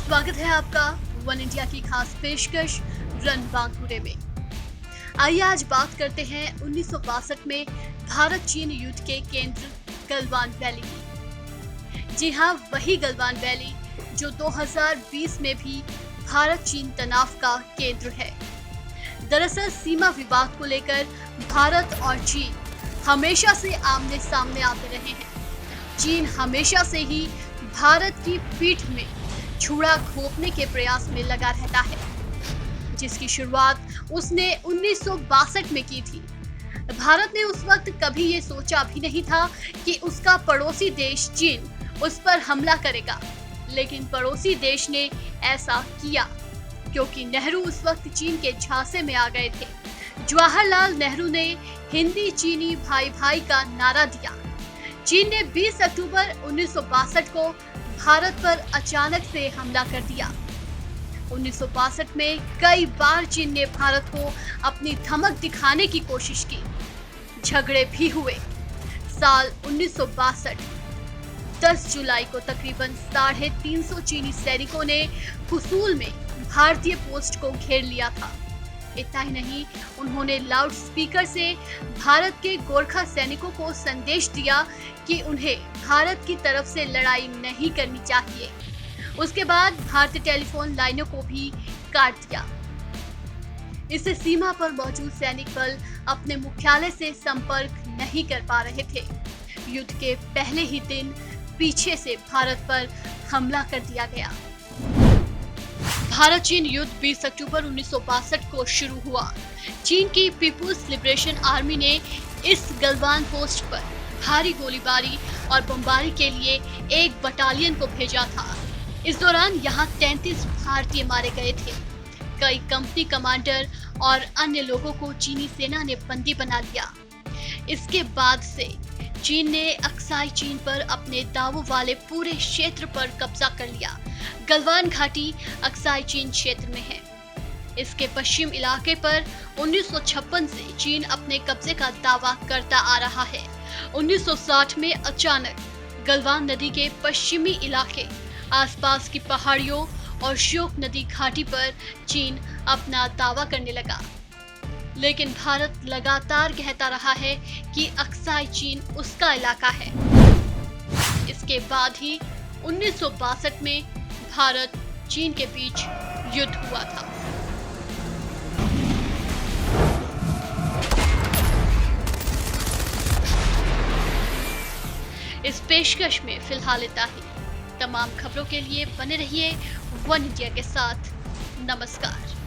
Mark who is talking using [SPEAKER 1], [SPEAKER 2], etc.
[SPEAKER 1] स्वागत है आपका वन इंडिया की खास पेशकश रन बांकुरे में। आइए आज बात करते हैं 1962 में भारत चीन युद्ध के केंद्र गलवान वैली की। जी हाँ, वही गलवान वैली जो 2020 में भी भारत चीन तनाव का केंद्र है। दरअसल सीमा विवाद को लेकर भारत और चीन हमेशा से आमने सामने आते रहे हैं। चीन हमेशा से ही भारत की पीठ में छुरा घोंपने के प्रयास में लगा रहता है, जिसकी शुरुआत उसने 1962 में की थी। भारत ने उस वक्त कभी ये सोचा भी नहीं था कि उसका पड़ोसी देश चीन उस पर हमला करेगा, लेकिन पड़ोसी देश ने ऐसा किया क्योंकि नेहरू उस वक्त चीन के झांसे में आ गए थे। जवाहरलाल नेहरू ने हिंदी चीनी भाई भाई का नारा दिया। चीन ने 20 अक्टूबर 1962 को भारत पर अचानक से हमला कर दिया। 1962 में कई बार चीन ने भारत को अपनी धमक दिखाने की कोशिश की। झगड़े भी हुए। साल 1962 10 जुलाई को तकरीबन 350 चीनी सैनिकों ने हुसूल में भारतीय पोस्ट को घेर लिया था। इतना ही नहीं, उन्होंने लाउड स्पीकर से भारत के गोरखा सैनिकों को संदेश दिया कि उन्हें भारत की तरफ से लड़ाई नहीं करनी चाहिए। उसके बाद भारतीय टेलीफोन लाइनों को भी काट दिया। इससे सीमा पर मौजूद सैनिक बल अपने मुख्यालय से संपर्क नहीं कर पा रहे थे। युद्ध के पहले ही दिन पीछे से भारत पर हमला कर दिया गया। भारत चीन युद्ध 20 अक्टूबर 1962 को शुरू हुआ। चीन की पीपुल्स लिबरेशन आर्मी ने इस गलवान पोस्ट पर भारी गोलीबारी और बमबारी के लिए एक बटालियन को भेजा था। इस दौरान यहां 33 भारतीय मारे गए थे। कई कंपनी कमांडर और अन्य लोगों को चीनी सेना ने बंदी बना लिया। इसके बाद से चीन ने अक्साई चीन पर अपने दावों वाले पूरे क्षेत्र पर कब्जा कर लिया। गलवान घाटी अक्साई चीन क्षेत्र में है। इसके पश्चिम इलाके पर 1956 से चीन अपने कब्जे का दावा करता आ रहा है। 1960 में अचानक गलवान नदी के पश्चिमी इलाके, आसपास की पहाड़ियों और श्योक नदी घाटी पर चीन अपना दावा करने लगा। लेकिन भारत लगातार कहता रहा है कि अक्साई चीन उसका इलाका है। इसके बाद ही 1962 में भारत चीन के बीच युद्ध हुआ था। इस पेशकश में फिलहाल इतना ही। तमाम खबरों के लिए बने रहिए वन इंडिया के साथ। नमस्कार।